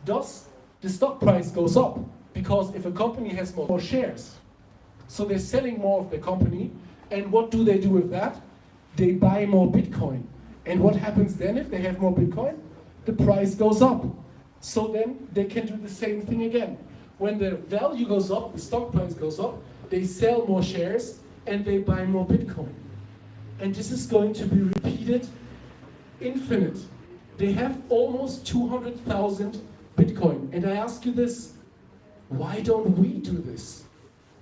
thus the stock price goes up, because if a company has more shares, so they're selling more of their company, and what do they do with that? They buy more Bitcoin. And what happens then if they have more Bitcoin? The price goes up. So then they can do the same thing again. When the value goes up, the stock price goes up, they sell more shares and they buy more Bitcoin. And this is going to be repeated infinite. They have almost 200,000 Bitcoin. And I ask you this, why don't we do this?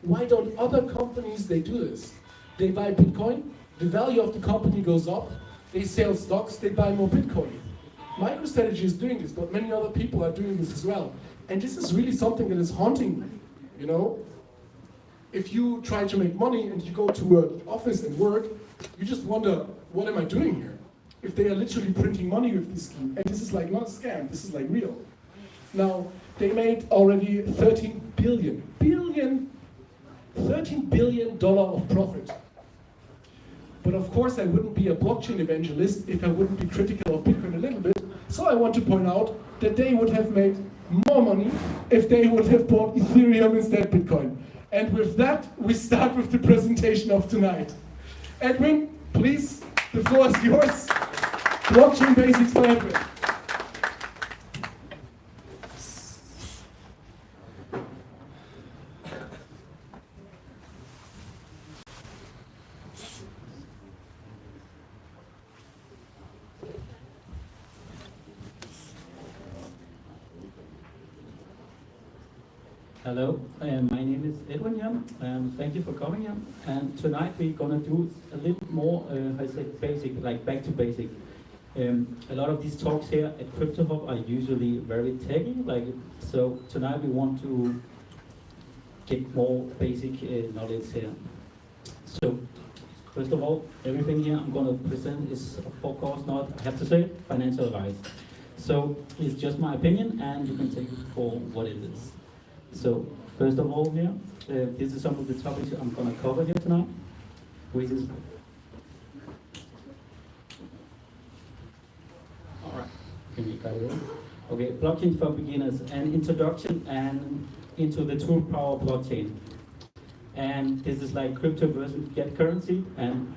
Why don't other companies, they do this? They buy Bitcoin, the value of the company goes up, they sell stocks, they buy more Bitcoin. MicroStrategy is doing this, but many other people are doing this as well. And this is really something that is haunting me, you know? If you try to make money and you go to an office and work, you just wonder, what am I doing here? If they are literally printing money with this scheme, and this is like not a scam, this is like real. Now, they made already $13 billion of profit. But of course I wouldn't be a blockchain evangelist if I wouldn't be critical of Bitcoin a little bit. So I want to point out that they would have made more money if they would have bought Ethereum instead of Bitcoin. And with that, we start with the presentation of tonight. Edwin, please, the floor is yours. Blockchain basics for Edwin. Hello, my name is Edwin here. Thank you for coming here. And tonight we're gonna do a little more, I say basic, like back to basic. A lot of these talks here at Crypto Hub are usually very techy, so tonight we want to get more basic knowledge here. So first of all, everything here I'm gonna present is of course not, I have to say, financial advice. So it's just my opinion, and you can take it for what it is. So, first of all here, this is some of the topics I'm going to cover here tonight, which is... Alright, can you carry on? Okay, blockchain for beginners, an introduction and into the true power of blockchain. And this is like crypto versus fiat currency, and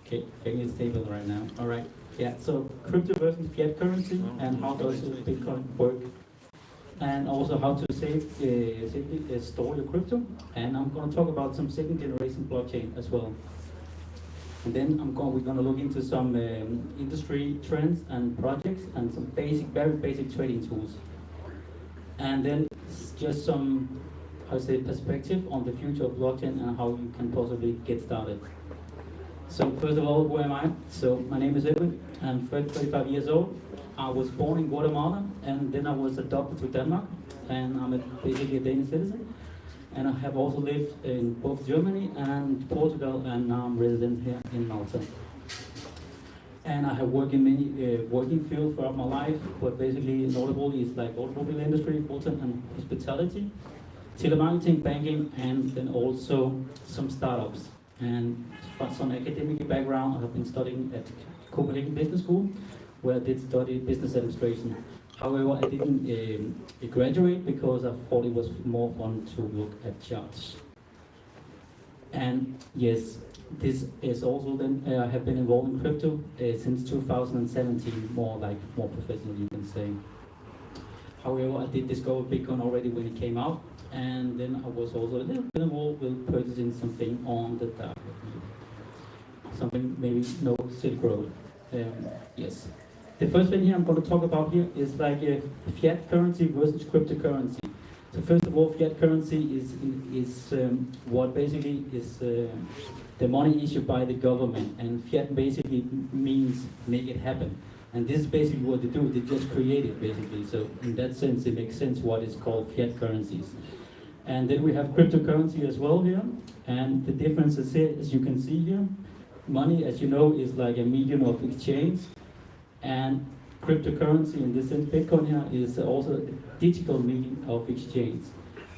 okay, thing is stable right now. All right. Yeah. So crypto versus fiat currency, and how does Bitcoin work, and also how to safely store your crypto. And I'm going to talk about some second generation blockchain as well. And then we're going to look into some industry trends and projects, and some very basic trading tools. And then just some, perspective on the future of blockchain and how you can possibly get started. So first of all, who am I? So my name is Edwin. I'm 35 years old. I was born in Guatemala, and then I was adopted to Denmark, and I'm basically a Danish citizen. And I have also lived in both Germany and Portugal, and now I'm resident here in Malta. And I have worked in many working fields throughout my life, but basically notable is like automobile industry, hotel and hospitality, telemarketing, banking, and then also some startups. And from some academic background, I have been studying at Copenhagen Business School, where I did study business administration. However, I didn't graduate because I thought it was more fun to look at charts. And yes, this is also then, I have been involved in crypto since 2017, more professional you can say. However, I did discover Bitcoin already when it came out, and then I was also a little bit involved with purchasing something on the dark web. Something maybe no Silk Road. Yes. The first thing here I'm going to talk about here is like a fiat currency versus cryptocurrency. So first of all, fiat currency is what basically is the money issued by the government, and fiat basically means make it happen. And this is basically what they do, they just create it basically. So in that sense, it makes sense what is called fiat currencies. And then we have cryptocurrency as well here. And the difference is here, as you can see here, money, as you know, is like a medium of exchange. And cryptocurrency, in this sense, Bitcoin here, is also digital medium of exchange.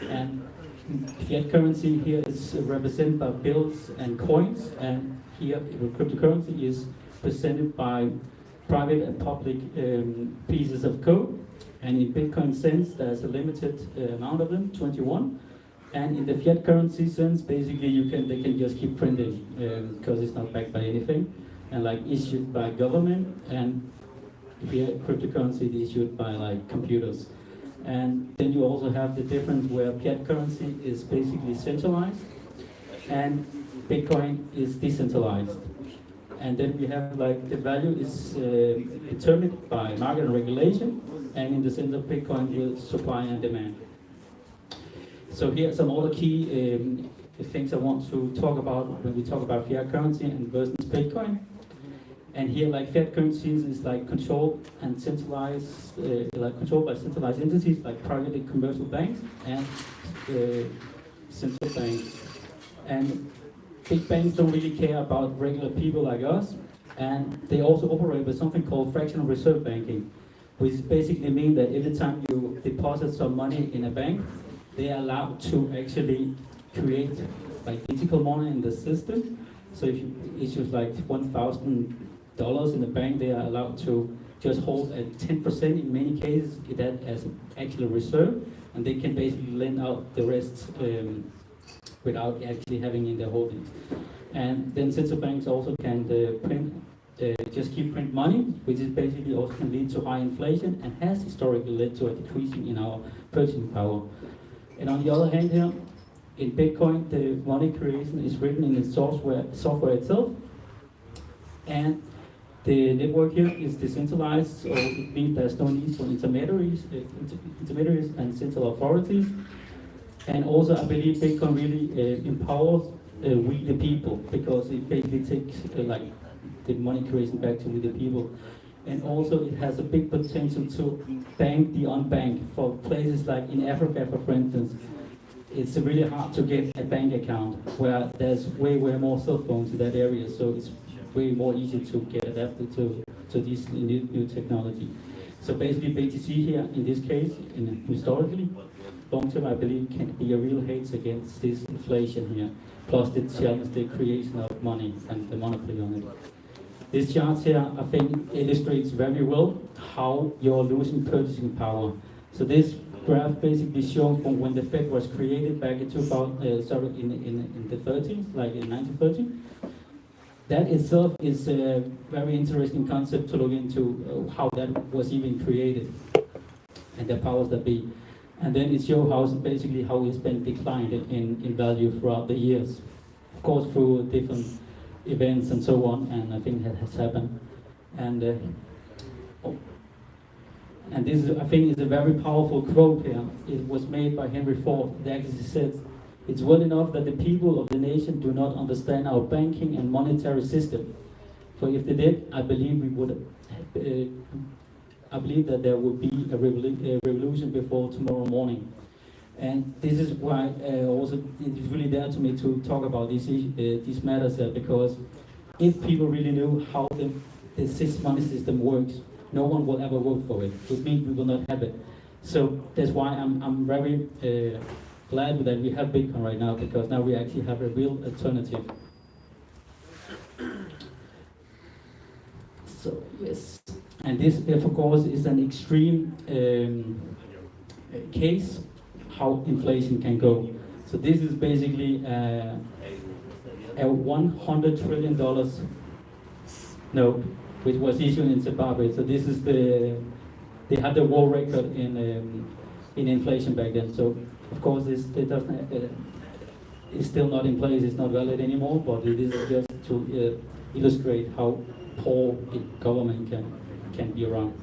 And fiat currency here is represented by bills and coins, and here cryptocurrency is presented by private and public pieces of code. And in Bitcoin sense, there's a limited amount of them, 21. And in the fiat currency sense, basically they can just keep printing because it's not backed by anything, and like issued by government. And here cryptocurrency is issued by like computers. And then you also have the difference where fiat currency is basically centralized and Bitcoin is decentralized. And then we have like the value is determined by market and regulation, and in the center Bitcoin will supply and demand. So here are some other key things I want to talk about when we talk about fiat currency and versus Bitcoin. And here, like fiat currencies is like controlled and centralized, like controlled by centralized entities like private and commercial banks and central banks. And big banks don't really care about regular people like us, and they also operate with something called fractional reserve banking, which basically means that every time you deposit some money in a bank, they are allowed to actually create like digital money in the system. So if you issue like $1,000 in the bank, they are allowed to just hold at 10% in many cases that as actual reserve, and they can basically lend out the rest without actually having in their holdings. And then central banks also can just keep print money, which is basically also can lead to high inflation and has historically led to a decreasing in our purchasing power. And on the other hand here, in Bitcoin, the money creation is written in the software itself, and the network here is decentralized, so it means there's no need for intermediaries and central authorities. And also, I believe Bitcoin really empowers we the people, because it basically takes like the money creation back to we the people. And also, it has a big potential to bank the unbanked. For places like in Africa, for instance, it's really hard to get a bank account where there's way more cell phones in that area. So it's way more easy to get adapted to this new technology. So basically, BTC here in this case, historically, long term, I believe can be a real hedge against this inflation here, plus the challenge the creation of money and the monopoly on it. This chart here, I think, illustrates very well how you're losing purchasing power. So this graph basically shows from when the Fed was created back in in the 30s, like in 1930. That itself is a very interesting concept to look into how that was even created and the powers that be. And then it shows how basically how it's been declined in value throughout the years. Of course, through different events and so on, and I think that has happened. And this, I think, is a very powerful quote here. It was made by Henry Ford. It actually says, "It's well enough that the people of the nation do not understand our banking and monetary system. For if they did, I believe that there would be a revolution before tomorrow morning." And this is why also it's really there to me to talk about these matters here, because if people really knew how the money system works, no one will ever vote for it. Which means we will not have it. So that's why I'm very glad that we have Bitcoin right now, because now we actually have a real alternative. So yes, and this, of course, is an extreme case how inflation can go. So this is basically a $100 trillion note, which was issued in Zimbabwe. So this is they had the world record in inflation back then. So of course it's still not in place, it's not valid anymore, but it is just to illustrate how poor the government can be around.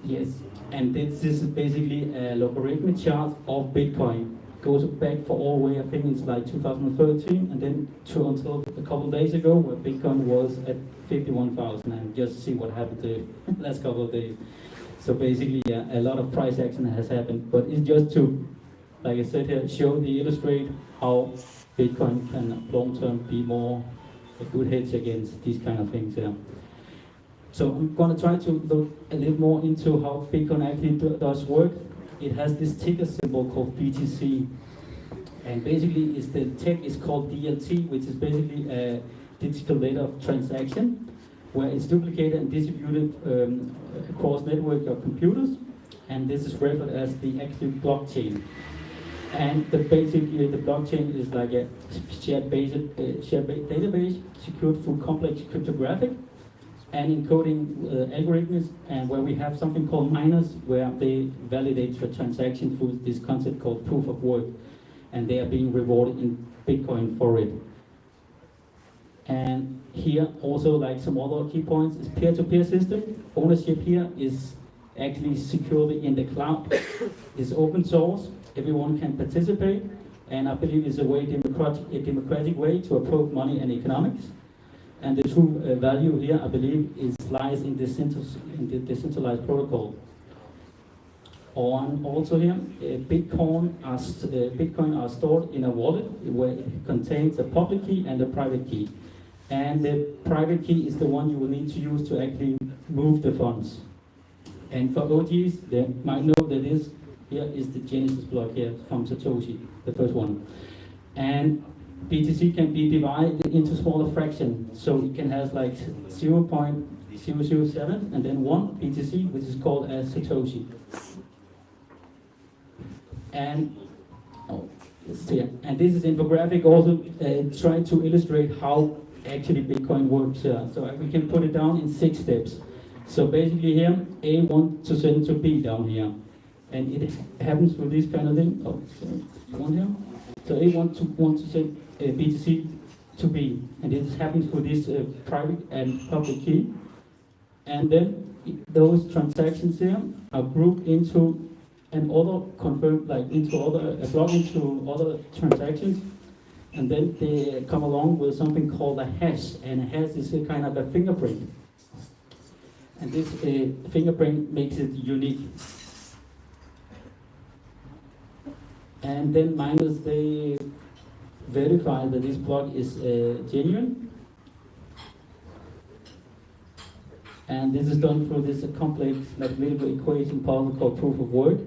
Yes, and this is basically a logarithmic chart of Bitcoin. Goes back for all the way, I think it's like 2013, and then until a couple of days ago, where Bitcoin was at 51,000, and just see what happened to the last couple of days. So basically, yeah, a lot of price action has happened, but it's just to, like I said here, illustrate how Bitcoin can long term be more a good hedge against these kind of things here. So I'm going to try to look a little more into how Bitcoin actually does work. It has this ticker symbol called BTC, and basically the tech is called DLT, which is basically a digital letter of transaction, where it's duplicated and distributed across network of computers, and this is referred as the actual blockchain. And basically the blockchain is like a shared database secured through complex cryptographic and encoding algorithms, and where we have something called miners, where they validate your transaction through this concept called proof of work, and they are being rewarded in Bitcoin for it. And here also, like some other key points, is peer-to-peer system. Ownership here is actually securely in the cloud. It's open source, everyone can participate, and I believe it's a democratic way to approach money and economics. And the true value here, I believe, lies in the decentralized protocol. Also here, Bitcoin are stored in a wallet where it contains a public key and a private key. And the private key is the one you will need to use to actually move the funds. And for OGs, they might know that here is the Genesis block here from Satoshi, the first one. And BTC can be divided into smaller fractions, so it can have like 0.007 and then 1 BTC, which is called as Satoshi. And and this is infographic also trying to illustrate how actually Bitcoin works here. So we can put it down in 6 steps. So basically here, A wants to send to B down here, and it happens with this kind of thing. Oh, sorry, one here. So A wants to send BTC to B, and this happens for this private and public key. And then those transactions here are grouped into another confirmed, like into other block into other transactions, and then they come along with something called a hash, and a hash is a kind of a fingerprint. And this fingerprint makes it unique. And then miners, they verify that this block is genuine. And this is done through this complex mathematical equation problem called proof of work.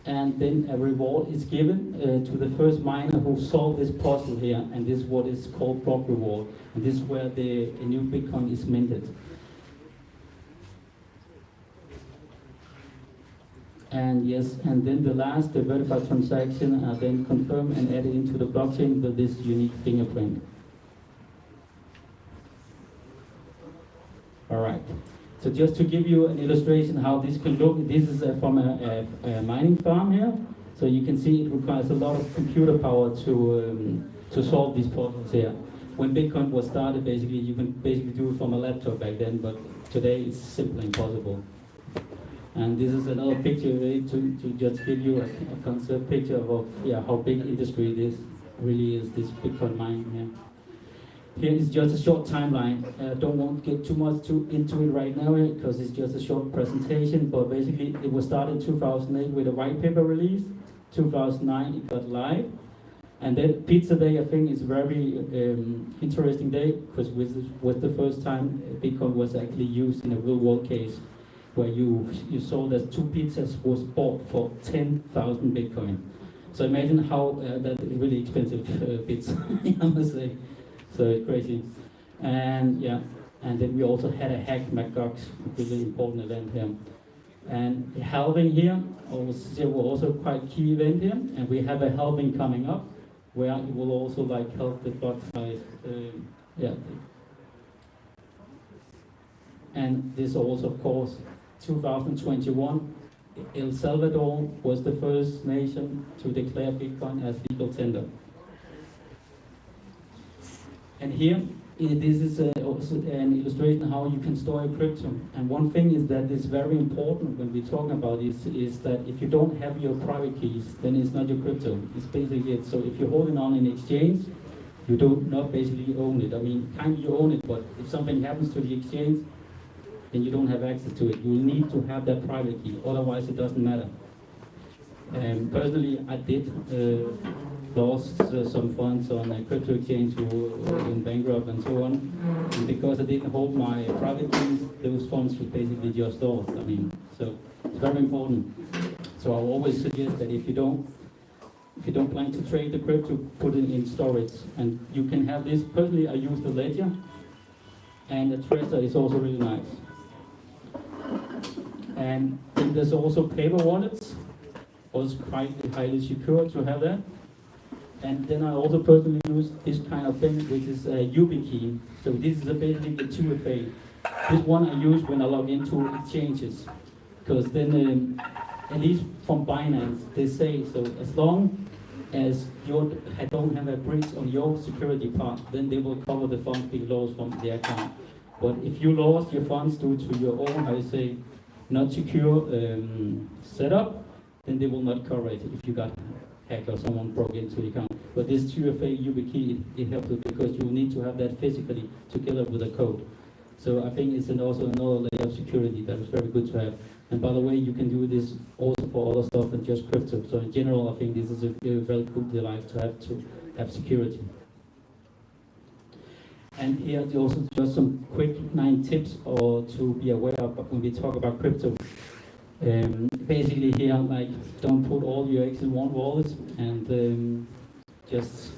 And then a reward is given to the first miner who solved this puzzle here, and this is what is called block reward. And this is where the new Bitcoin is minted. And yes, and then the verified transaction are then confirmed and added into the blockchain with this unique fingerprint. All right. So just to give you an illustration how this can look, this is from a mining farm here. So you can see it requires a lot of computer power to solve these puzzles here. When Bitcoin was started, basically you can do it from a laptop back then, but today it's simply impossible. And this is another picture to just give you a concept picture of how big industry this really is, this Bitcoin mining here. Here is just a short timeline. Don't want to get too much into it right now because it's just a short presentation, but basically it was started in 2008 with a white paper release. 2009 it got live. And then Pizza Day, I think, is a very interesting day because this was the first time Bitcoin was actually used in a real world case, where you saw that 2 pizzas was bought for 10,000 Bitcoin. So imagine how that is really expensive pizza, I must say. So crazy. And and then we also had a hack McGucks, really important event here. And the halving here was also quite key event here, and we have a halving coming up where it will also help the block size. And this also, of course, 2021, El Salvador was the first nation to declare Bitcoin as legal tender. And here, this is also an illustration of how you can store your crypto. And one thing is that is very important when we're talking about this is that if you don't have your private keys, then it's not your crypto. It's basically it. So if you're holding on in exchange, you do not basically own it. I mean, kind of you own it, but if something happens to the exchange, then you don't have access to it. You will need to have that private key, otherwise it doesn't matter. Personally, I did lost some funds on a crypto exchange who went bankrupt and so on. And because I didn't hold my private keys, those funds were basically just lost. I mean, so it's very important. So I always suggest that if you don't plan to trade the crypto, put it in storage. And you can have this. Personally, I use the Ledger, and the Trezor is also really nice. And then there's also paper wallets, was quite highly secure to have that. And then I also personally use this kind of thing, which is a YubiKey. So this is basically the 2FA. This one I use when I log into exchanges, because then, at least from Binance, they say, so as long as you don't have a breach on your security part, then they will cover the funds being lost from the account. But if you lost your funds due to your own, how you say, not secure setup, then they will not cover it if you got hacked or someone broke into the account. But this 2FA YubiKey, it helps because you need to have that physically together with the code. So I think it's also another layer of security that is very good to have. And by the way, you can do this also for other stuff than just crypto. So in general, I think this is a very good device to have security. And here also just some quick 9 tips or to be aware of when we talk about crypto. Basically here, like, don't put all your eggs in one wallet, and just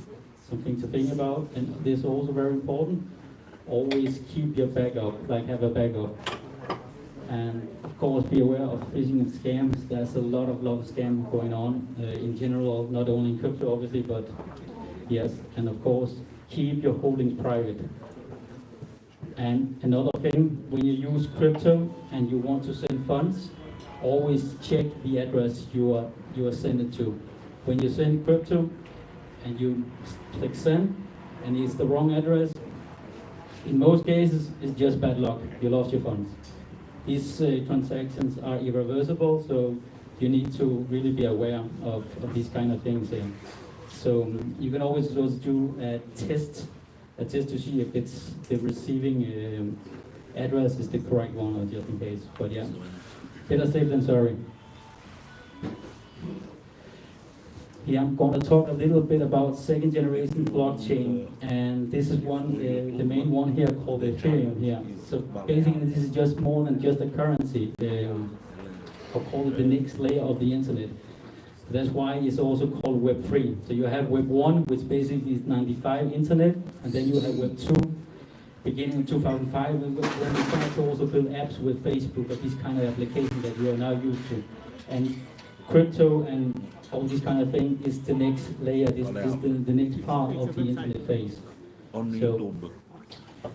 something to think about. And this is also very important. Always keep your backup, like have a backup. And of course, be aware of phishing and scams. There's a lot of scams going on in general, not only in crypto, obviously, but yes. And of course, keep your holdings private. And another thing, when you use crypto and you want to send funds, always check the address you are sending to. When you send crypto and you click send and it's the wrong address, in most cases it's just bad luck. You lost your funds. These transactions are irreversible, so you need to really be aware of these kind of things here. So you can always just do a test to see if it's the receiving address is the correct one, or just in case. But yeah, better safe than sorry. Here I'm going to talk a little bit about second generation blockchain, and this is one, the main one here called Ethereum here. So basically this is just more than just a currency, or call it the next layer of the internet. So that's why it's also called Web 3. So you have Web 1, which basically is 95 internet, and then you have Web 2, beginning in 2005, when we started to also build apps with Facebook, of this kind of application that we are now used to. And crypto and all this kind of thing is the next layer, this is the next part of the internet phase. So,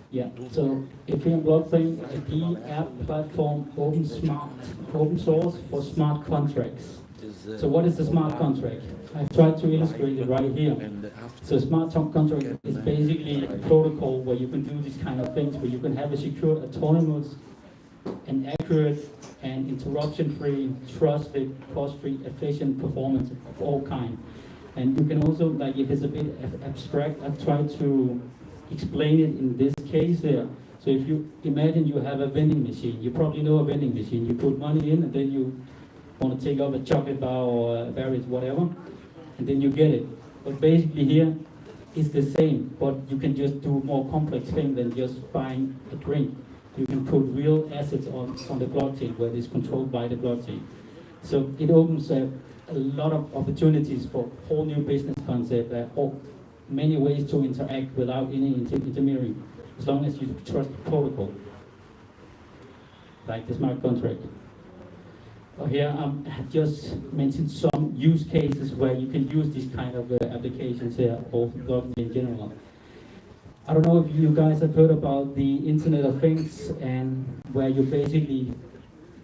yeah, so Ethereum blockchain is a key app platform, open source for smart contracts. So what is the smart contract? I've tried to illustrate it right here. So smart contract is basically a protocol where you can do these kind of things, where you can have a secure, autonomous, and accurate, and interruption-free, trusted, cost-free, efficient performance of all kinds. And you can also, like, if it's a bit abstract, I've tried to explain it in this case here. So if you imagine you have a vending machine, you probably know a vending machine. You put money in, and then you want to take up a chocolate bar or a berries, whatever, and then you get it. But basically here, it's the same, but you can just do more complex thing than just buying a drink. You can put real assets on the blockchain where it's controlled by the blockchain. So it opens a lot of opportunities for whole new business concept, or many ways to interact without any intermediary, as long as you trust the protocol, like the smart contract. Here I have just mentioned some use cases where you can use these kind of applications here, or blockchain in general. I don't know if you guys have heard about the Internet of Things, and where you basically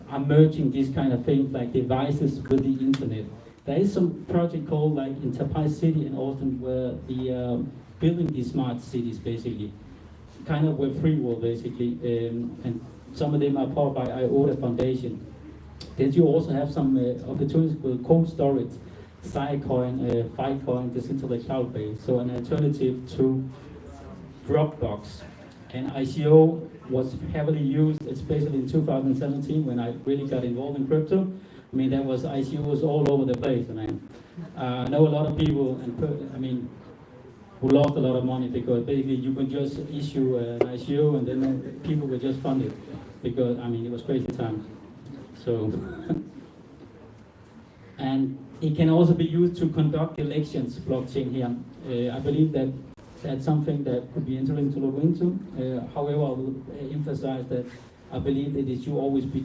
are merging these kind of things like devices with the internet. There is some project called like Enterprise City in Austin where the building these smart cities basically, kind of Web3 world basically, and some of them are powered by IOTA Foundation. Then you also have some opportunities with cold storage, Sidecoin, Filecoin, decentralized cloud base, so an alternative to Dropbox. And ICO was heavily used, especially in 2017 when I really got involved in crypto. I mean, there was ICOs all over the place. I mean, I know a lot of people, who lost a lot of money because basically you could just issue an ICO and then people were just funded because, I mean, it was crazy times. So, and it can also be used to conduct elections, blockchain here. I believe that that's something that could be interesting to look into. However, I will emphasize that I believe that it should always be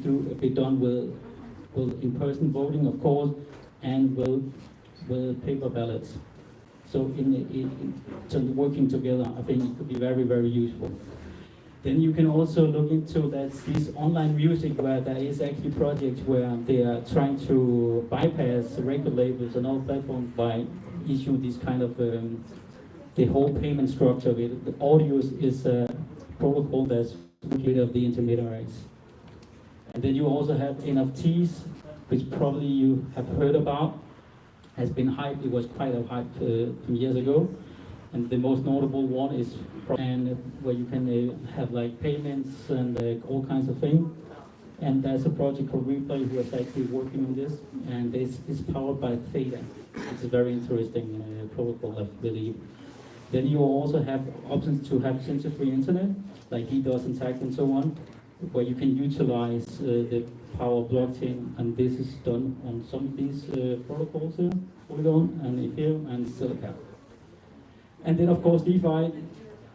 done with in-person voting, of course, and with paper ballots. So so working together, I think it could be very, very useful. Then you can also look into this online music where there is actually projects where they are trying to bypass record labels and all platforms by issuing this kind of the whole payment structure of it. The audio is a protocol that's rid of the intermediaries. And then you also have NFTs, which probably you have heard about. Has been hyped. It was quite a hype some years ago, and the most notable one is where you can have like payments and all kinds of things. And there's a project called Replay who is actually working on this, and this is powered by Theta. It's a very interesting protocol, I believe. Then you also have options to have censor-free internet, like DDoS attack and so on, where you can utilize the power of blockchain, and this is done on some of these protocols here, Polygon and Ethereum and Silica. And then of course DeFi,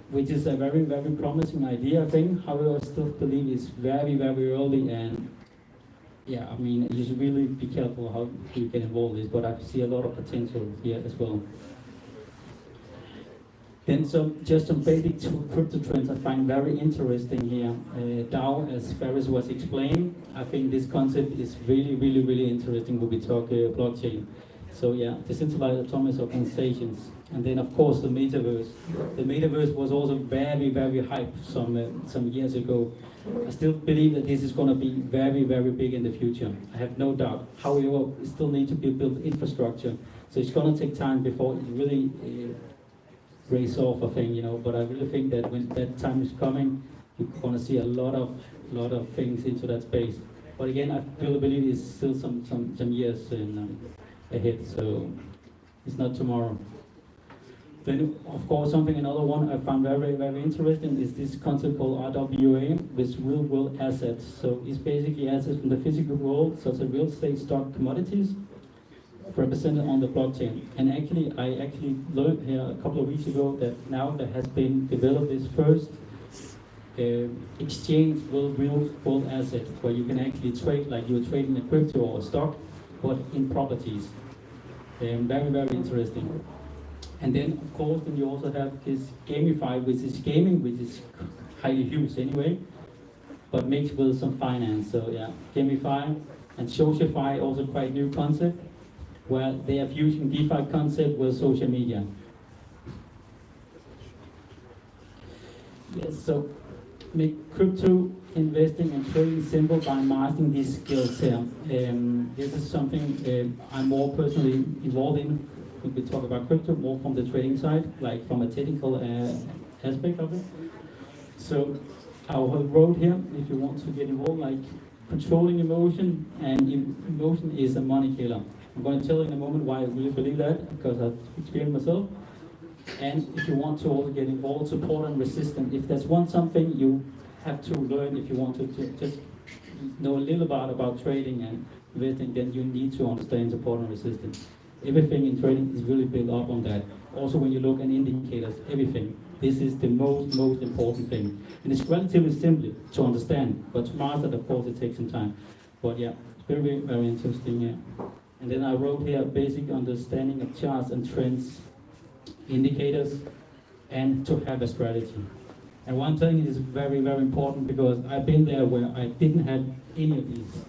which is a very, very promising idea, I think. However, I still believe it's very, very early, and yeah, I mean, you should really be careful how you get involved in this, but I see a lot of potential here as well. Then just some basic crypto trends I find very interesting here. DAO, as Ferris was explaining, I think this concept is really, really, really interesting when we talk blockchain. So yeah, decentralized autonomous organizations. And then of course the metaverse. The metaverse was also very, very hyped some years ago. I still believe that this is going to be very, very big in the future. I have no doubt. However, it still needs to be built infrastructure. So it's going to take time before it really race off a thing, you know, but I really think that when that time is coming, you're going to see a lot of things into that space. But again, I really believe it's still some years ahead, so it's not tomorrow. Then, of course, another one I found very, very interesting is this concept called RWA, which real world assets. So it's basically assets from the physical world, such as real estate, stock, commodities, represented on the blockchain. And actually, I learned here a couple of weeks ago that now there has been developed this first exchange with real world assets, where you can actually trade like you're trading a crypto or a stock, but in properties. Very, very interesting. And then, of course, then you also have this gamify, which is gaming, which is highly used anyway, but mixed with some finance. So yeah, gamify and socialify, also quite new concept, where they are fusing DeFi concept with social media. Yes, so make crypto investing and trading simple by mastering these skills here. This is something I'm more personally involved in when we talk about crypto, more from the trading side, like from a technical aspect of it. So I wrote here, if you want to get involved, like controlling emotion, and emotion is a money killer. I'm going to tell you in a moment why I really believe that, because I've experienced myself. And if you want to also get involved, support and resistance, if there's something you have to learn, if you want to just know a little about trading and investing, then you need to understand support and resistance. Everything in trading is really built up on that. Also when you look at indicators, everything. This is the most important thing. And it's relatively simple to understand, but to master it, of course, it takes some time. But yeah, it's very, very interesting, yeah. And then I wrote here basic understanding of charts and trends, indicators, and to have a strategy. And one thing is very, very important, because I've been there where I didn't have any of these.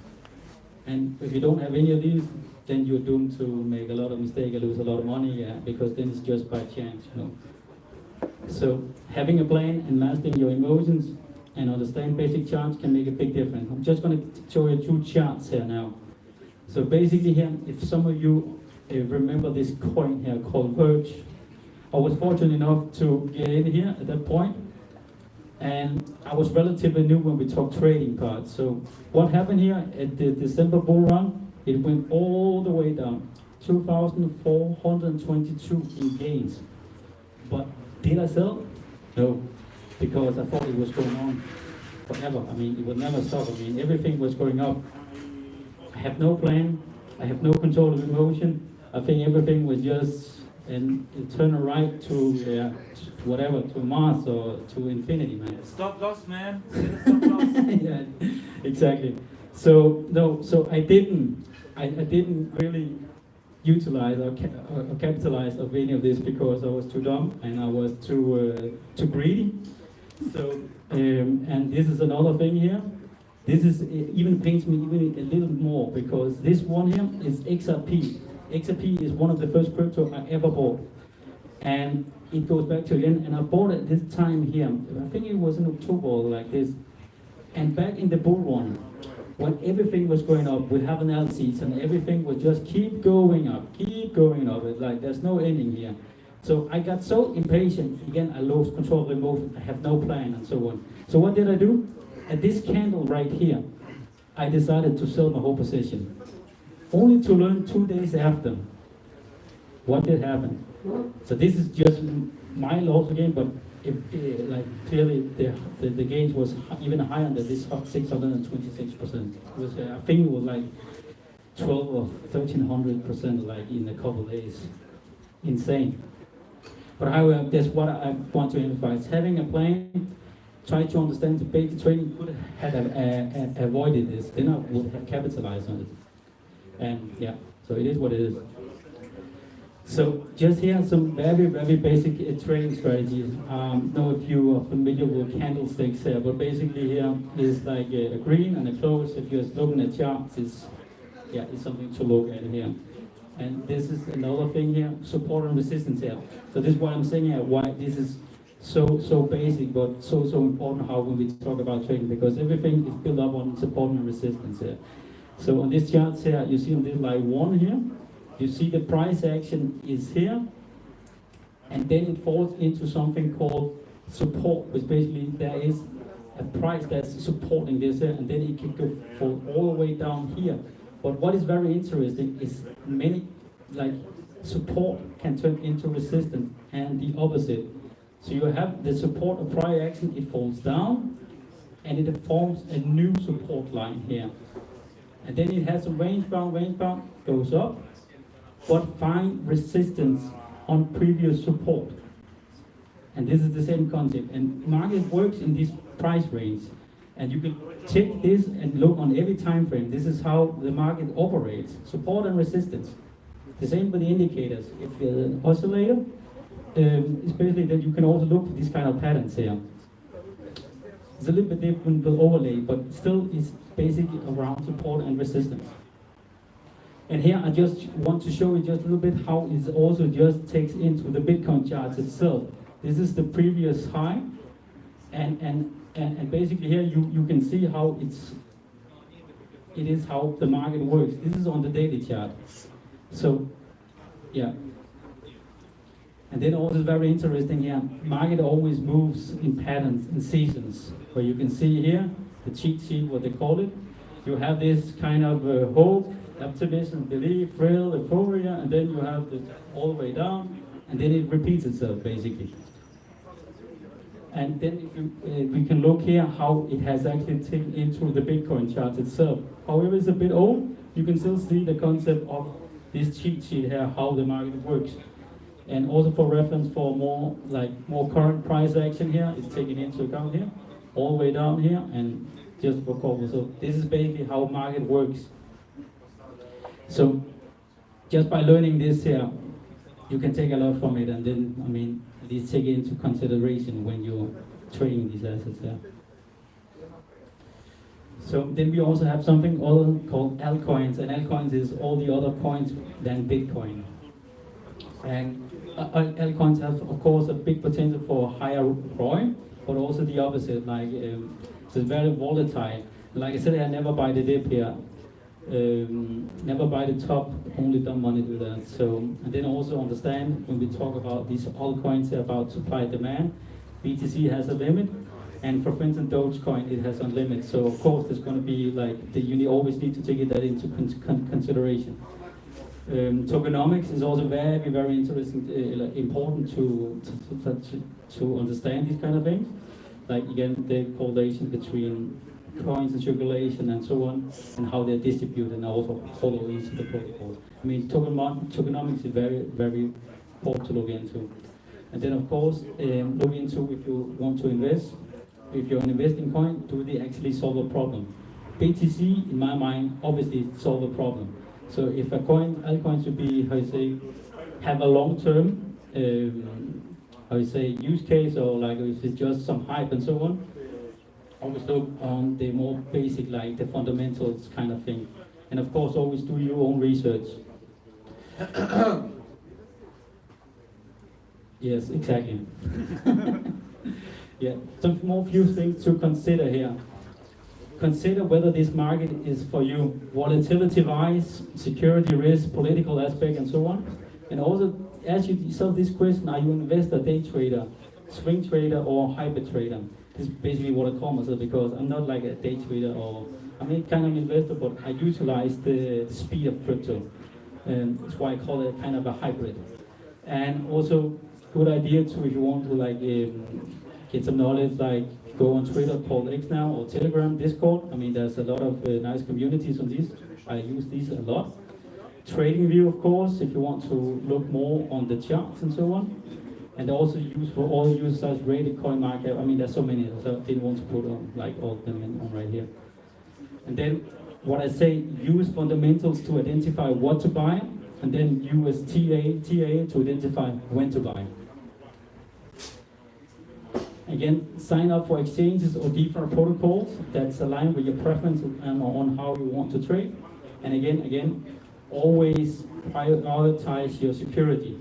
And if you don't have any of these, then you're doomed to make a lot of mistakes and lose a lot of money, yeah, because then it's just by chance, you know. So having a plan and mastering your emotions and understand basic charts can make a big difference. I'm just going to show you 2 charts here now. So basically here, if some of you remember this coin here called Verge, I was fortunate enough to get in here at that point, and I was relatively new when we talked trading cards. So what happened here at the December bull run, It went all the way down, 2,422 in gains. But did I sell? No, because I thought it was going on forever. I mean, it would never stop. I mean, everything was going up. I have no plan. I have no control of emotion. I think everything was just an eternal right to whatever, to Mars or to infinity, man. Stop loss, man. Stop loss. Yeah, exactly. So no, so I didn't really utilize or capitalize of any of this because I was too dumb and I was too greedy. So and this is another thing here. This is even pains me even a little more because this one here is XRP. XRP is one of the first crypto I ever bought, and it goes back to again. And I bought it this time here. I think it was in October like this. And back in the bull run, when everything was going up, we have an LCs and everything would just keep going up. It's like there's no ending here. So I got so impatient. Again, I lost control of emotion. I have no plan and so on. So what did I do? At this candle right here, I decided to sell my whole position. Only to learn 2 days after what did happen. So this is just my loss again, but like clearly the gains was even higher than this 626%. I think it was like 12 or 1300% like in a couple of days. Insane. But however, that's what I want to emphasize. Having a plan, try to understand the basic trading could have avoided this, then I would have capitalized on it. And yeah, so it is what it is. So just here some very, very basic trading strategies. I don't know if you are familiar with candlesticks here, but basically here is like a green and a close. If you're looking at charts, it's something to look at here. And this is another thing here, support and resistance here. So this is what I'm saying here, why this is so basic, but so important how when we talk about trading, because everything is built up on support and resistance here. So on this chart here, you see on this line 1 here, you see the price action is here, and then it falls into something called support, which basically there is a price that's supporting this here, and then it can go fall all the way down here. But what is very interesting is many, like support can turn into resistance and the opposite. So you have the support of prior action, it falls down, and it forms a new support line here. And then it has a range bound, goes up, but find resistance on previous support. And this is the same concept. And market works in this price range. And you can take this and look on every time frame. This is how the market operates, support and resistance. The same with the indicators. If you're an oscillator, especially that you can also look for these kind of patterns here. It's a little bit different with overlay, but still it's basically around support and resistance. And here I just want to show you just a little bit how it also just takes into the Bitcoin charts itself. This is the previous high, and basically here you can see how it is how the market works. This is on the daily chart. So yeah. And then also very interesting here, market always moves in patterns, in seasons, where you can see here, the cheat sheet, what they call it. You have this kind of hope, optimism, belief, thrill, euphoria, and then you have the all the way down, and then it repeats itself basically. And then if you, we can look here how it has actually taken into the Bitcoin chart itself. However, it's a bit old, you can still see the concept of this cheat sheet here, how the market works. And also for reference for more current price action here, it's taken into account here, all the way down here, and just for copper. So this is basically how market works. So just by learning this here, you can take a lot from it, and then, I mean, at least take it into consideration when you're trading these assets here. So then we also have something called altcoins, and altcoins is all the other coins than Bitcoin. And altcoins have, of course, a big potential for higher ROI, but also the opposite, like it's very volatile. Like I said, I never buy the dip here, never buy the top, only dumb money do that. So, and then also understand when we talk about these altcoins about supply and demand, BTC has a limit, And for instance, Dogecoin, it has unlimited. So of course, there's going to be like you always need to take that into consideration. Tokenomics is also very, very interesting, important to understand these kind of things. Like again, the correlation between coins and circulation and so on, and how they're distributed and also follow into the protocol. I mean, tokenomics is very, very important to look into. And then of course, look into if you want to invest. If you're an investing coin, do they actually solve a problem? BTC, in my mind, obviously solve a problem. So if a coin, altcoin should be, how you say, have a long-term, how you say, use case, or like if it's just some hype and so on, always look on the more basic, like the fundamentals kind of thing. And of course, always do your own research. Yes, exactly. Yeah, some more few things to consider here. Consider whether this market is for you, volatility-wise, security risk, political aspect, and so on. And also ask yourself this question: are you an investor, day trader, swing trader, or hybrid trader? This is basically what I call myself, because I'm not like a day trader, or I'm a kind of investor, but I utilize the speed of crypto. And that's why I call it kind of a hybrid. And also, good idea too if you want to like get some knowledge, like go on Twitter, called X now, or Telegram, Discord. I mean, there's a lot of nice communities on these. I use these a lot. TradingView, of course, if you want to look more on the charts and so on. And also use for all users rated coin market. I mean, there's so many, so I didn't want to put on like all of them on right here. And then what I say, use fundamentals to identify what to buy, and then use TA to identify when to buy. Again, sign up for exchanges or different protocols that's aligned with your preference on how you want to trade. And again, always prioritize your security.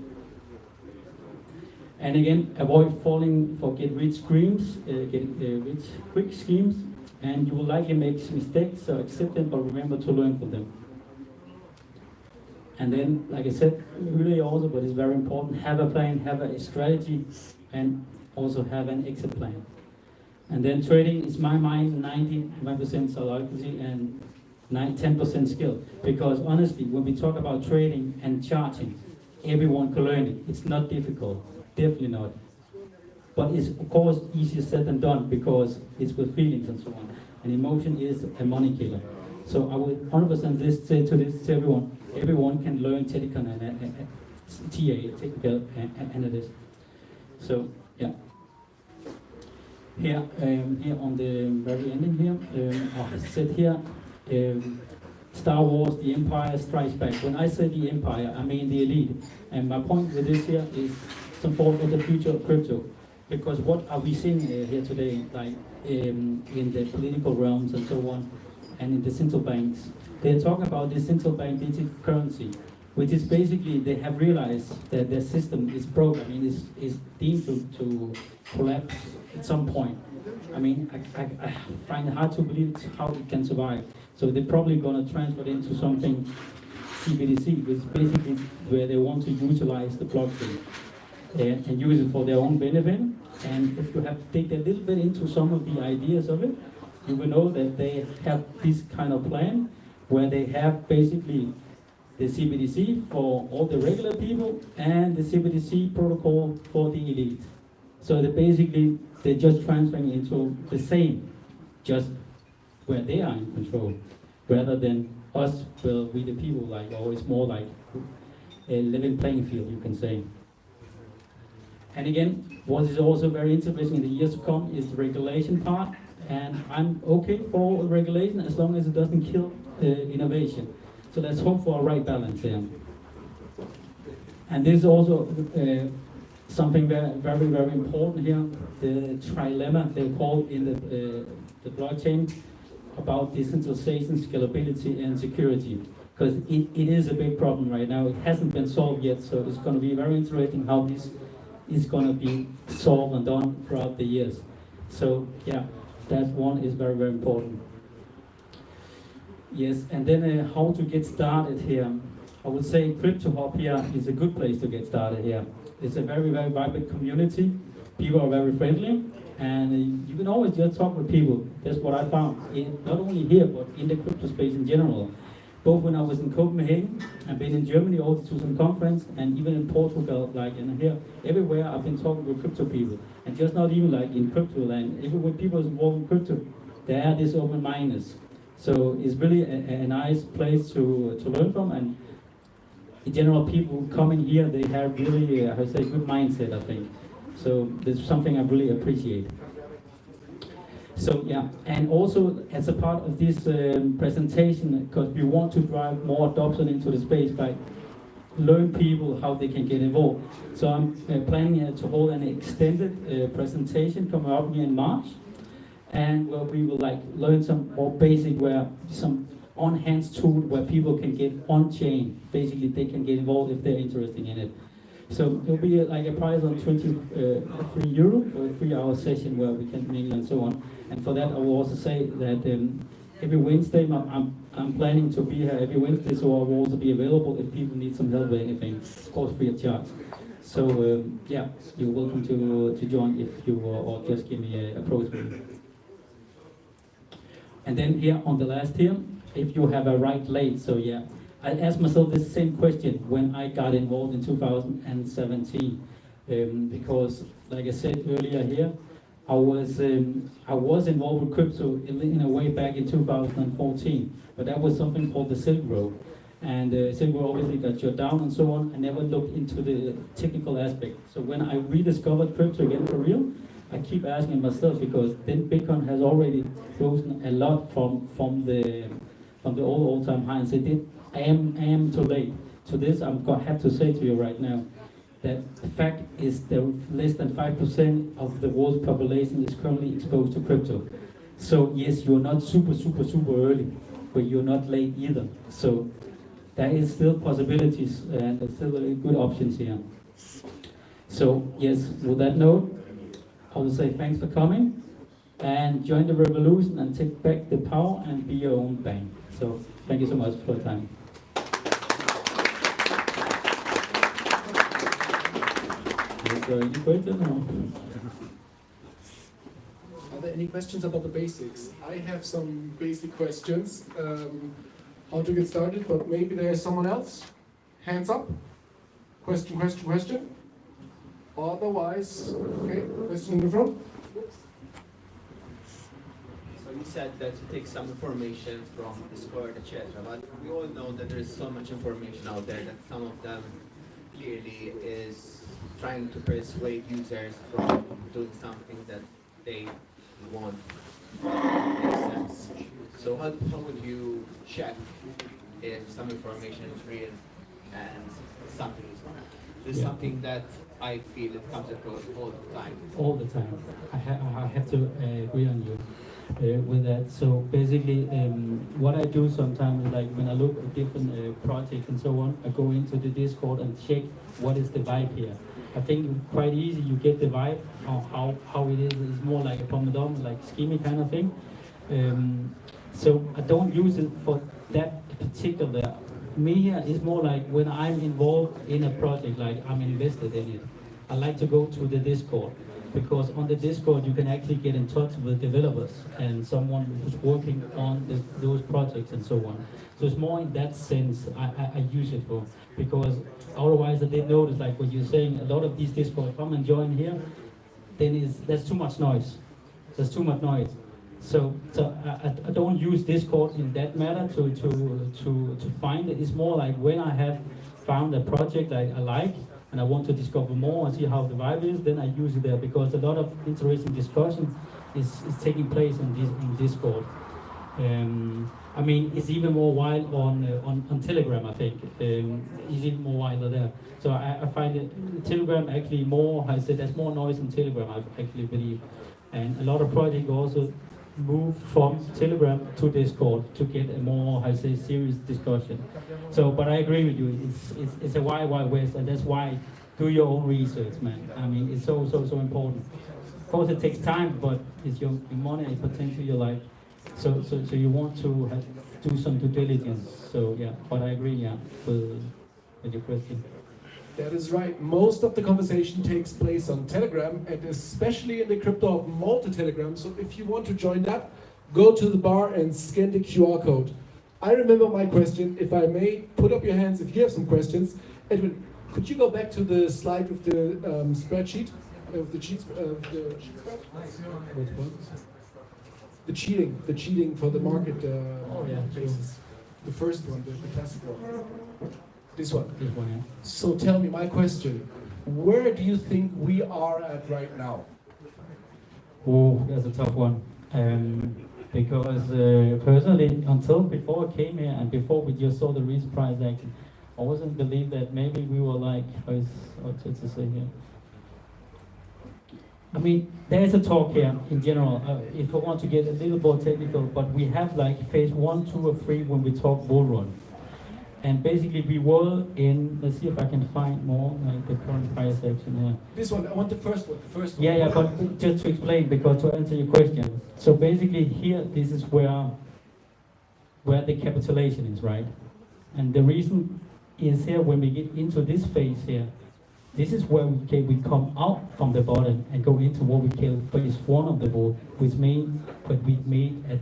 And again, avoid falling for get rich schemes, rich quick schemes, and you will likely make mistakes, so accept them, but remember to learn from them. And then, like I said, really also, but it's very important, have a plan, have a strategy, and also have an exit plan. And then trading is my mind 91% psychology and 10% skill. Because honestly, when we talk about trading and charging, everyone can learn it. It's not difficult, definitely not. But it's of course easier said than done because it's with feelings and so on. And emotion is a money killer. So I would 100% say to everyone, everyone can learn technical and TA, technical analysis. So yeah. Here on the very ending here, I said here, Star Wars, the Empire Strikes Back. When I say the Empire, I mean the elite. And my point with this here is some form of the future of crypto. Because what are we seeing here today, like in the political realms and so on, and in the central banks? They're talking about this central bank digital currency, which is basically they have realized that their system is broken. I mean, is deemed to collapse at some point. I mean, I find it hard to believe how it can survive. So they're probably going to transfer it into something CBDC, which is basically where they want to utilize the blockchain and use it for their own benefit. And if you have dig a little bit into some of the ideas of it, you will know that they have this kind of plan where they have basically the CBDC for all the regular people and the CBDC protocol for the elite. So they're just transferring into the same, just where they are in control, rather than us, well, we the people, like, or it's more like a level playing field, you can say. And again, what is also very interesting in the years to come is the regulation part, and I'm okay for regulation as long as it doesn't kill innovation. So let's hope for a right balance here. And this is also something very, very, very important here, the trilemma they call in the blockchain about decentralization, scalability, and security. Because it is a big problem right now. It hasn't been solved yet, so it's going to be very interesting how this is going to be solved and done throughout the years. So yeah, that one is very, very important. Yes, and then how to get started here. I would say CryptoHub here is a good place to get started here. It's a very, very vibrant community. People are very friendly. And you can always just talk with people. That's what I found, not only here, but in the crypto space in general. Both when I was in Copenhagen, I've been in Germany also to some conference, and even in Portugal, like and here, everywhere I've been talking with crypto people. And just not even like in crypto land, even when people is involved in crypto, they are this open-mindedness. So it's really a nice place to learn from, and in general, people coming here, they have really, how to say, good mindset, I think. So that's something I really appreciate. So yeah, and also as a part of this presentation, because we want to drive more adoption into the space by learn people how they can get involved. So I'm planning to hold an extended presentation coming up here in March, and where we will like learn some more basic, where some on-hands tool where people can get on-chain. Basically, they can get involved if they're interested in it. So it'll be like a price on 23 euro for a 3-hour session where we can mingle and so on. And for that, I will also say that every Wednesday, I'm planning to be here every Wednesday, so I will also be available if people need some help with anything, of course free of charge. So yeah, you're welcome to join if you or just give me a approach me. And then here on the last here, if you have a right late, so yeah, I asked myself this same question when I got involved in 2017, because like I said earlier here, I was involved with crypto in a way back in 2014, but that was something called the Silk Road, and Silk Road obviously got shut down and so on. I never looked into the technical aspect. So when I rediscovered crypto again for real, I keep asking myself, because then Bitcoin has already risen a lot from the all-time high, and said, I am too late. To this, I'm gonna have to say to you right now that the fact is that less than 5% of the world's population is currently exposed to crypto. So yes, you're not super early, but you're not late either. So there is still possibilities and there's still good options here. So yes, with that note, I will say thanks for coming and join the revolution and take back the power and be your own bank. So thank you so much for your time. Is there any question? Are there any questions about the basics? I have some basic questions. How to get started, but maybe there's someone else. Hands up. Question. Otherwise, okay, question in the front. So you said that you take some information from Discord, etc. But we all know that there is so much information out there that some of them clearly is trying to persuade users from doing something that they want to make sense. So how would you check if some information is real and something is wrong? This is something that I feel it comes across all the time. All the time. I have to agree on you with that. So basically, what I do sometimes is like when I look at different projects and so on, I go into the Discord and check what is the vibe here. I think quite easy you get the vibe of how it is. It's more like a Pomodoro, like schema kind of thing. So I don't use it for that particular. Me here is more like when I'm involved in a project, like I'm invested in it. I like to go to the Discord, because on the Discord you can actually get in touch with developers and someone who's working on those projects and so on. So it's more in that sense I use it for, because otherwise I did notice, like what you're saying, a lot of these Discord come and join here, then there's too much noise. There's too much noise. So I don't use Discord in that matter to find it. It's more like when I have found a project that I like and I want to discover more and see how the vibe is, then I use it there, because a lot of interesting discussion is taking place in Discord. I mean, it's even more wild on Telegram, I think. It's even more wilder there. So I find it, Telegram actually more, I said there's more noise on Telegram, I actually believe. And a lot of projects also move from Telegram to Discord to get a more, I say, serious discussion. So, but I agree with you. It's a wild west, and that's why do your own research, man. I mean, it's so important. Of course, it takes time, but it's your money and potentially your life. So you want to do some due diligence. So yeah, but I agree, yeah, with your question. That is right. Most of the conversation takes place on Telegram, and especially in the Crypto Malta Telegram. So if you want to join that, go to the bar and scan the QR code. I remember my question. If I may, put up your hands if you have some questions. Edwin, could you go back to the slide with the spreadsheet? Of the cheat spread? Which one? The cheating for the market basis. The first one, the classic one. This one. This one, yeah. So tell me, my question, where do you think we are at right now? Oh, that's a tough one. Because personally, until before I came here and before we just saw the recent price action, I wasn't believe that maybe we were like, what's to say here? I mean, there is a talk here in general, if I want to get a little more technical, but we have like phase 1, 2, or 3 when we talk bull run. And basically we were in, let's see if I can find more, like the current price action here. This one, I want the first one, Yeah, but just to explain, because to answer your question. So basically here, this is where the capitulation is, right? And the reason is here, when we get into this phase here, this is where we come out from the bottom and go into what we call phase 1 of the bull, which means that we made a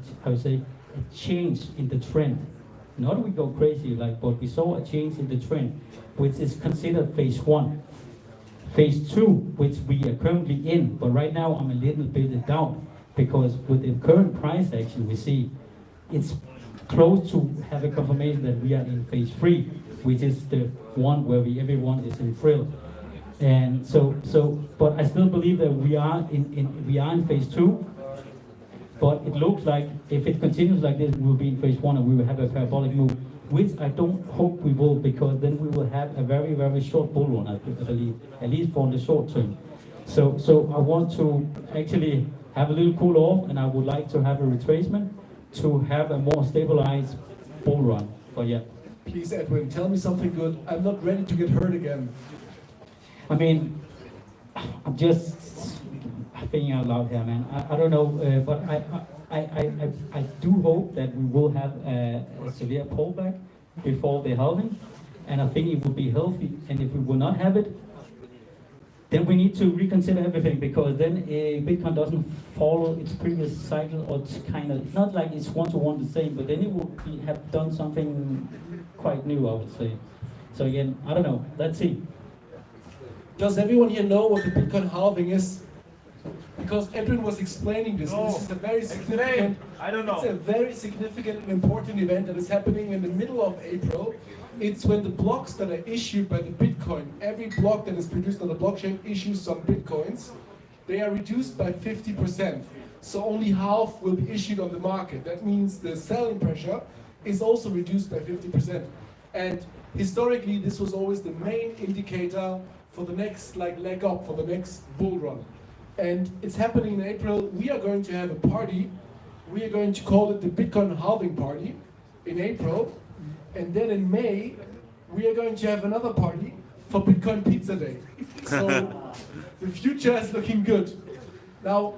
change in the trend. Not we go crazy, but we saw a change in the trend, which is considered phase 1. Phase 2, which we are currently in, but right now I'm a little bit in doubt, because with the current price action we see, it's close to have a confirmation that we are in phase 3, which is the one where everyone is in thrill. And but I still believe that we are in phase 2. But it looks like if it continues like this, we will be in phase 1 and we will have a parabolic move, which I don't hope we will, because then we will have a very, very short bull run, I believe, at least for the short term. So I want to actually have a little cool off, and I would like to have a retracement to have a more stabilized bull run. But yeah. Please, Edwin, tell me something good. I'm not ready to get hurt again. I mean, I'm just thinking out loud here, man. I don't know, but I do hope that we will have a severe pullback before the halving, and I think it will be healthy. And if we will not have it, then we need to reconsider everything, because then Bitcoin doesn't follow its previous cycle, or it's kind of not like it's one-to-one the same, but then it will have done something quite new, I would say. So again, I don't know. Let's see. Does everyone here know what the Bitcoin halving is? Because Edwin was explaining this. No. This is a very significant. I don't know. It's a very significant and important event that is happening in the middle of April. It's when the blocks that are issued by the Bitcoin, every block that is produced on the blockchain issues some Bitcoins. They are reduced by 50%. So only half will be issued on the market. That means the selling pressure is also reduced by 50%. And historically, this was always the main indicator for the next leg up, for the next bull run. And it's happening in April. We are going to have a party. We are going to call it the Bitcoin halving party in April. And then in May, we are going to have another party for Bitcoin Pizza Day. So the future is looking good. Now,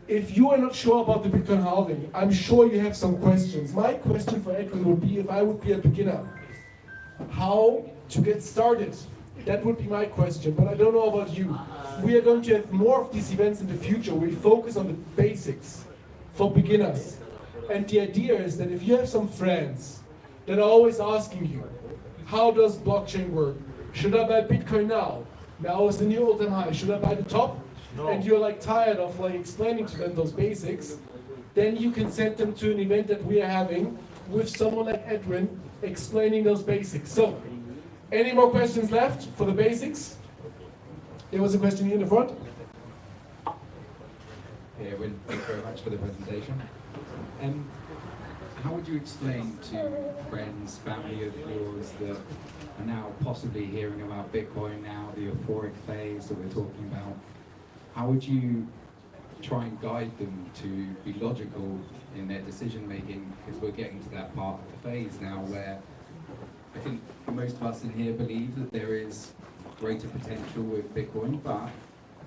if you are not sure about the Bitcoin halving, I'm sure you have some questions. My question for Edwin would be, if I would be a beginner, how to get started? That would be my question, but I don't know about you. We are going to have more of these events in the future. We focus on the basics for beginners. And the idea is that if you have some friends that are always asking you, how does blockchain work? Should I buy Bitcoin now? Now is the new all-time high. Should I buy the top? No. And you're tired of explaining to them those basics, then you can send them to an event that we are having with someone like Edwin explaining those basics. So, any more questions left for the basics? There was a question here in the front. Hey Edwin, thank you very much for the presentation. How would you explain to friends, family of yours that are now possibly hearing about Bitcoin now, the euphoric phase that we're talking about? How would you try and guide them to be logical in their decision making? Because we're getting to that part of the phase now where I think most of us in here believe that there is greater potential with Bitcoin, but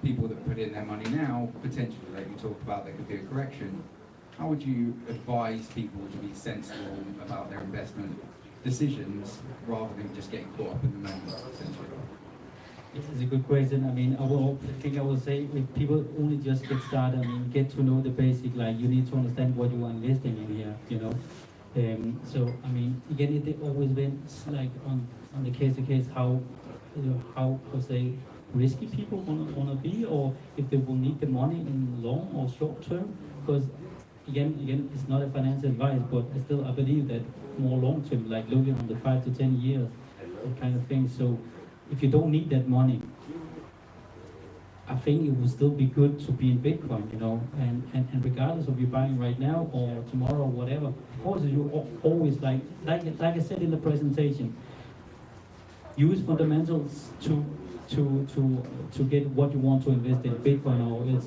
people that put in their money now, potentially, like you talked about, there could be a correction. How would you advise people to be sensible about their investment decisions rather than just getting caught up in the moment, essentially? It's a good question. I mean, I will say if people only just get started, I mean, get to know the basic, like you need to understand what you are investing in here, you know. So, I mean, again, it always been like on the case to case how, you know, how to say risky people wanna be, or if they will need the money in long or short term. Because again, it's not a financial advice, but still I believe that more long term, like looking on the 5 to 10 years, that kind of thing. So if you don't need that money, I think it will still be good to be in Bitcoin, you know, and regardless of you buying right now or tomorrow or whatever, of course you always like I said in the presentation, use fundamentals to get what you want to invest in, Bitcoin or it's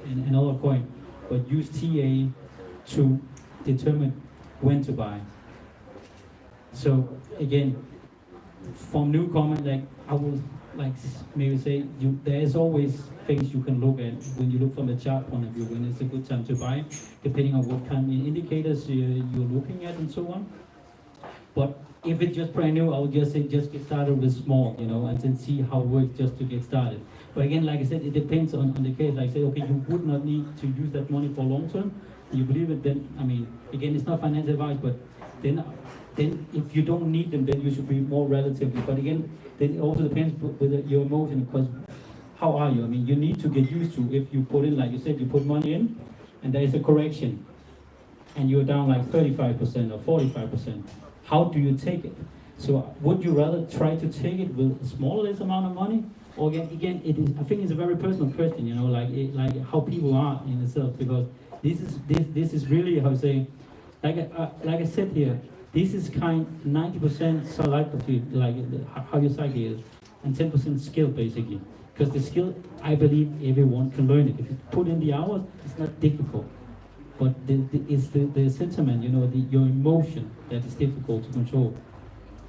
in another coin, but use TA to determine when to buy. So again, from newcomer, like I will like maybe say there is always things you can look at when you look from the chart point of view when it's a good time to buy, depending on what kind of indicators you're looking at and so on. But if it's just brand new, I would just say just get started with small, you know, and then see how it works just to get started. But again, like I said, it depends on the case. Like say, okay, you would not need to use that money for long term. You believe it, then I mean, again, it's not financial advice, but then if you don't need them, then you should be more relatively. But again, then it also depends with your emotion, because how are you? I mean, you need to get used to if you put in, like you said, you put money in, and there is a correction, and you're down like 35% or 45%. How do you take it? So would you rather try to take it with a smallest amount of money? Or again, it is. I think it's a very personal question, you know, like how people are in itself, because this is really how to say, like I said here, this is kind 90% psychology, like how your psyche is, and 10% skill basically. Because the skill, I believe everyone can learn it. If you put in the hours, it's not difficult. But it's the sentiment, you know, your emotion that is difficult to control.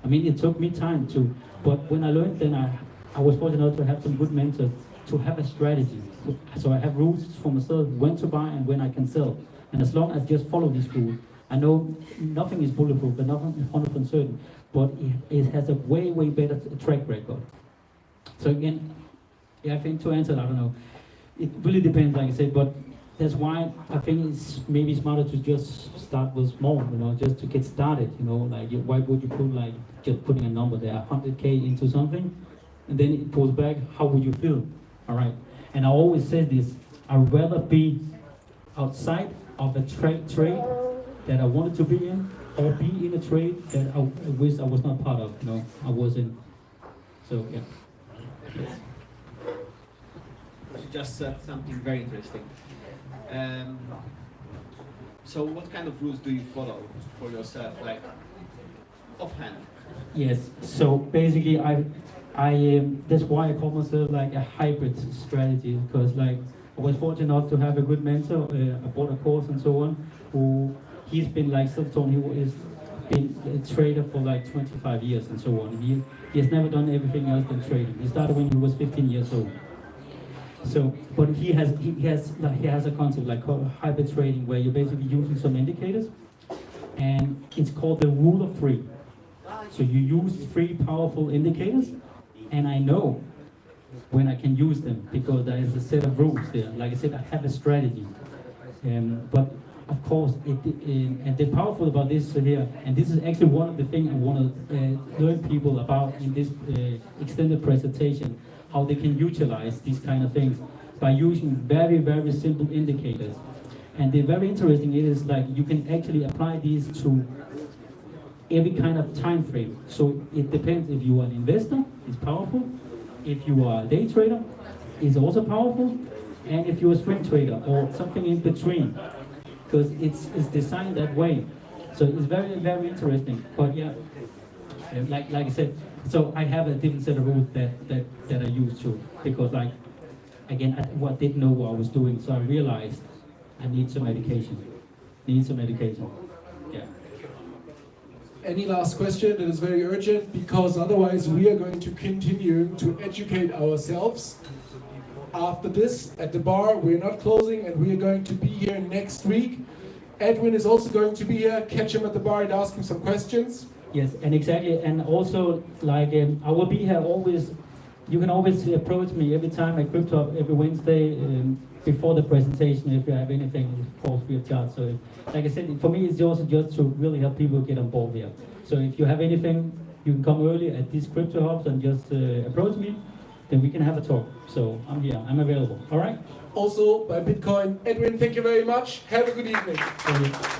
I mean, it took me time to, but when I learned, then I was fortunate to have some good mentors to have a strategy. So I have rules for myself, when to buy and when I can sell. And as long as I just follow these rules, I know nothing is bulletproof, but nothing is 100% certain. But it has a way better track record. So again, yeah, I think to answer, I don't know. It really depends, like I said, but that's why I think it's maybe smarter to just start with small, you know, just to get started, you know, like why would you put like just putting a number there, 100K into something, and then it pulls back, how would you feel? All right, and I always say this, I'd rather be outside of a trade that I wanted to be in, or be in a trade that I wish I was not part of, you know, I was in. So yeah. Yes. You just said something very interesting. So what kind of rules do you follow for yourself, like offhand? Yes, so basically I that's why I call myself like a hybrid strategy, because like I was fortunate enough to have a good mentor, I bought a course and so on, who he's been like self-taught, he has been a trader for like 25 years and so on. He has never done everything else than trading. He started when he was 15 years old. So, but he has a concept like called hybrid trading, where you're basically using some indicators, and it's called the rule of three. So you use 3 powerful indicators, and I know when I can use them because there is a set of rules there. Like I said, I have a strategy, but of course, and the powerful about this here, and this is actually one of the things I want to learn people about in this extended presentation, how they can utilize these kind of things by using very simple indicators. And the very interesting is like you can actually apply these to every kind of time frame. So it depends if you are an investor, it's powerful. If you are a day trader, it's also powerful. And if you're a swing trader or something in between, because it's designed that way. So it's very interesting. But yeah, like I said, so I have a different set of rules that I use too, because like, again, I didn't know what I was doing, so I realized I need some education. Yeah. Any last question? That is very urgent, because otherwise we are going to continue to educate ourselves. After this, at the bar, we're not closing, and we are going to be here next week. Edwin is also going to be here. Catch him at the bar and ask him some questions. Yes, and exactly, and also like I will be here always You can always approach me every time at Crypto Hub every Wednesday before the presentation if you have anything, of course, free of charge. So, like I said, for me, it's also just to really help people get on board here. So, if you have anything, you can come early at these Crypto Hubs and just approach me, then we can have a talk. So, I'm here, I'm available. All right? Also by Bitcoin. Edwin, thank you very much. Have a good evening. Thank you.